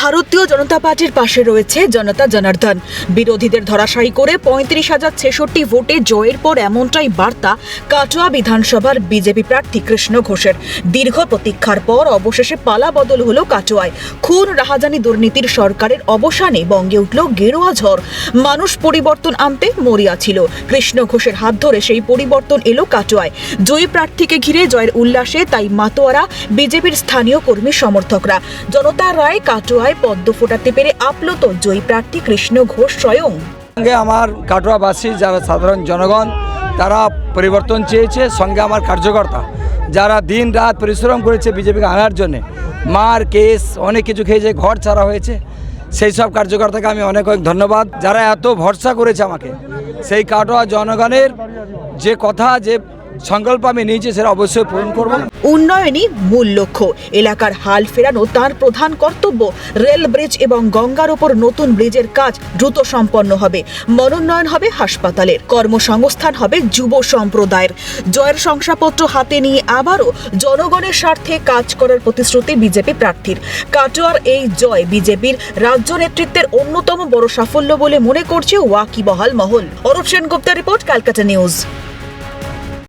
ভারতীয় জনতা পার্টির পাশে রয়েছে জনতা জনার্দন। বিরোধীদের ধরাশায়ী করে 35,066 ভোটে জয়ের পর এমনটাই বার্তা কাটোয়া বিধানসভার বিজেপি প্রার্থী কৃষ্ণ ঘোষের। দীর্ঘ প্রতীক্ষার পর অবশেষে পালা বদল হলো কাটোয়ায়। খুন রাহাজানি দুর্নীতির সরকারের অবসানে বঙ্গে উঠল গেরুয়া ঝড়। মানুষ পরিবর্তন আনতে মরিয়া ছিল। কৃষ্ণ ঘোষের হাত ধরে সেই পরিবর্তন এলো কাটোয়ায়। জয়ী প্রার্থীকে ঘিরে জয়ের উল্লাসে তাই মাতোয়ারা বিজেপির স্থানীয় কর্মী সমর্থকরা। জনতা রায় কাটোয়ায় পদ্ম ফোটাতে পেরে আপ্লুত জয়ী প্রার্থী কৃষ্ণ ঘোষ স্বয়ং। সঙ্গে আমার কাটোয়াবাসী যারা সাধারণ জনগণ তারা পরিবর্তন চেয়েছে, সঙ্গে আমার কার্যকর্তা যারা দিন রাত পরিশ্রম করেছে বিজেপিকে আনার জন্যে, মার কেস অনেক কিছু খেয়েছে, ঘর ছাড়া হয়েছে, সেই সব কার্যকর্তাকে আমি অনেক অনেক ধন্যবাদ। যারা এত ভরসা করেছে আমাকে, সেই কাটোয়া জনগণের যে কথা যে সংকল্প আমি নিয়েছি সেটা অবশ্যই পূরণ করব। উন্নয়নই মূল লক্ষ্য। এলাকার হাল ফেরানো তার প্রধান কর্তব্য। রেল ব্রিজ এবং গঙ্গার ওপর নতুন ব্রিজের কাজ দ্রুত সম্পন্ন হবে। মনোন্নয়ন হবে হাসপাতালের, কর্মসংস্থান হবে যুব সম্প্রদায়ের। জয়ের শংসাপত্র হাতে নিয়ে আবারও জনগণের স্বার্থে কাজ করার প্রতিশ্রুতি বিজেপি প্রার্থীর। কাটোয়ার এই জয় বিজেপির রাজ্য নেতৃত্বের অন্যতম বড় সাফল্য বলে মনে করছে ওয়াকিবহাল মহল। অরূপ সেনগুপ্তের রিপোর্ট, ক্যালকাটা নিউজ।